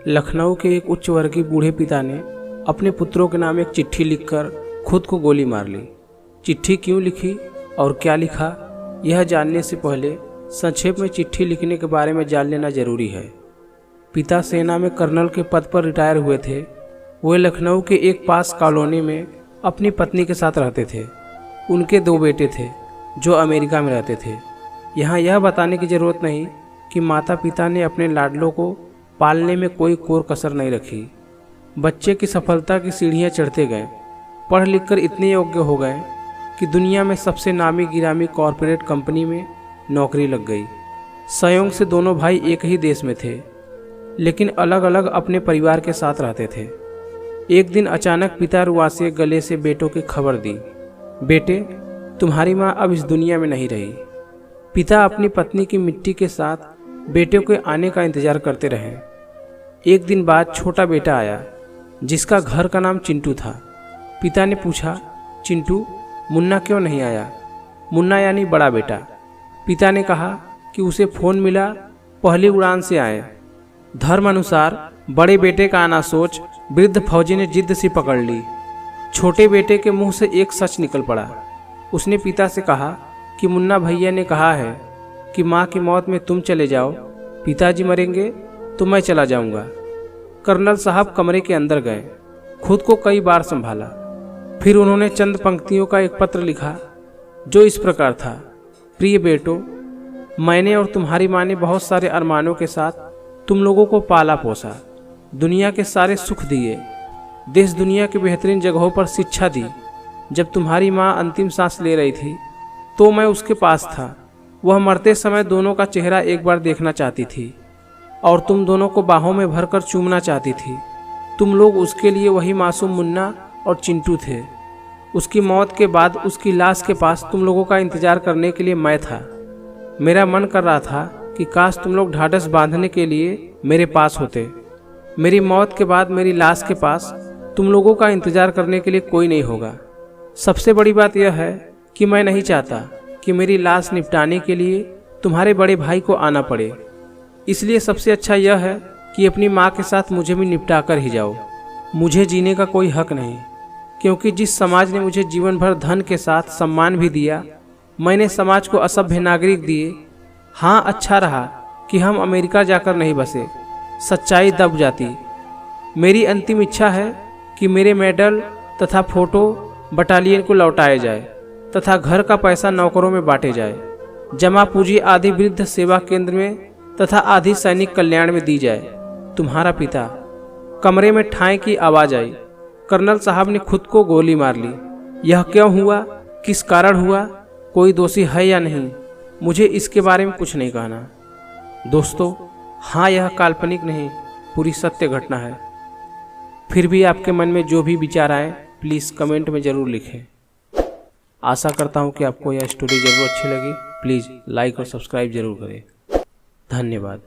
लखनऊ के एक उच्च वर्गीय बूढ़े पिता ने अपने पुत्रों के नाम एक चिट्ठी लिखकर खुद को गोली मार ली। चिट्ठी क्यों लिखी और क्या लिखा, यह जानने से पहले संक्षेप में चिट्ठी लिखने के बारे में जान लेना जरूरी है। पिता सेना में कर्नल के पद पर रिटायर हुए थे। वे लखनऊ के एक पास कॉलोनी में अपनी पत्नी के साथ रहते थे। उनके 2 बेटे थे जो अमेरिका में रहते थे। यहाँ यह बताने की ज़रूरत नहीं कि माता पिता ने अपने लाडलों को पालने में कोई कोर कसर नहीं रखी। बच्चे की सफलता की सीढ़ियाँ चढ़ते गए, पढ़ लिख कर इतने योग्य हो गए कि दुनिया में सबसे नामी गिरामी कॉरपोरेट कंपनी में नौकरी लग गई। संयोग से दोनों भाई एक ही देश में थे, लेकिन अलग अलग अपने परिवार के साथ रहते थे। एक दिन अचानक पिता रुआसे गले से बेटों की खबर दी, बेटे तुम्हारी माँ अब इस दुनिया में नहीं रही। पिता अपनी पत्नी की मिट्टी के साथ बेटे के आने का इंतजार करते रहे। एक दिन बाद छोटा बेटा आया जिसका घर का नाम चिंटू था। पिता ने पूछा, चिंटू मुन्ना क्यों नहीं आया? मुन्ना यानी बड़ा बेटा। पिता ने कहा कि उसे फ़ोन मिला, पहली उड़ान से आए। धर्म अनुसार बड़े बेटे का आना सोच वृद्ध फौजी ने जिद्द सी पकड़ ली। छोटे बेटे के मुंह से एक सच निकल पड़ा। उसने पिता से कहा कि मुन्ना भैया ने कहा है कि माँ की मौत में तुम चले जाओ, पिताजी मरेंगे तो मैं चला जाऊंगा। कर्नल साहब कमरे के अंदर गए, खुद को कई बार संभाला। फिर उन्होंने चंद पंक्तियों का एक पत्र लिखा जो इस प्रकार था, प्रिय बेटो, मैंने और तुम्हारी माँ ने बहुत सारे अरमानों के साथ तुम लोगों को पाला पोसा, दुनिया के सारे सुख दिए, देश दुनिया के बेहतरीन जगहों पर शिक्षा दी। जब तुम्हारी माँ अंतिम सांस ले रही थी तो मैं उसके पास था। वह मरते समय दोनों का चेहरा एक बार देखना चाहती थी और तुम दोनों को बाहों में भरकर चूमना चाहती थी। तुम लोग उसके लिए वही मासूम मुन्ना और चिंटू थे। उसकी मौत के बाद उसकी लाश के पास तुम लोगों का इंतजार करने के लिए मैं था। मेरा मन कर रहा था कि काश तुम लोग ढाढ़स बांधने के लिए मेरे पास होते। मेरी मौत के बाद मेरी लाश के पास तुम लोगों का इंतजार करने के लिए कोई नहीं होगा। सबसे बड़ी बात यह है कि मैं नहीं चाहता कि मेरी लाश निपटाने के लिए तुम्हारे बड़े भाई को आना पड़े। इसलिए सबसे अच्छा यह है कि अपनी माँ के साथ मुझे भी निपटा कर ही जाओ। मुझे जीने का कोई हक नहीं, क्योंकि जिस समाज ने मुझे जीवन भर धन के साथ सम्मान भी दिया, मैंने समाज को असभ्य नागरिक दिए। हाँ, अच्छा रहा कि हम अमेरिका जाकर नहीं बसे, सच्चाई दब जाती। मेरी अंतिम इच्छा है कि मेरे मेडल तथा फोटो बटालियन को लौटाए जाए तथा घर का पैसा नौकरों में बांटे जाए। जमा पूंजी आधी वृद्ध सेवा केंद्र में तथा आधी सैनिक कल्याण में दी जाए। तुम्हारा पिता। कमरे में ठाई की आवाज आई। कर्नल साहब ने खुद को गोली मार ली। यह क्यों हुआ, किस कारण हुआ, कोई दोषी है या नहीं, मुझे इसके बारे में कुछ नहीं कहना। दोस्तों, हाँ, यह काल्पनिक नहीं, पूरी सत्य घटना है। फिर भी आपके मन में जो भी विचार आए प्लीज़ कमेंट में ज़रूर लिखें। आशा करता हूँ कि आपको यह स्टोरी ज़रूर अच्छी लगी। प्लीज़ लाइक और सब्सक्राइब जरूर करें। धन्यवाद।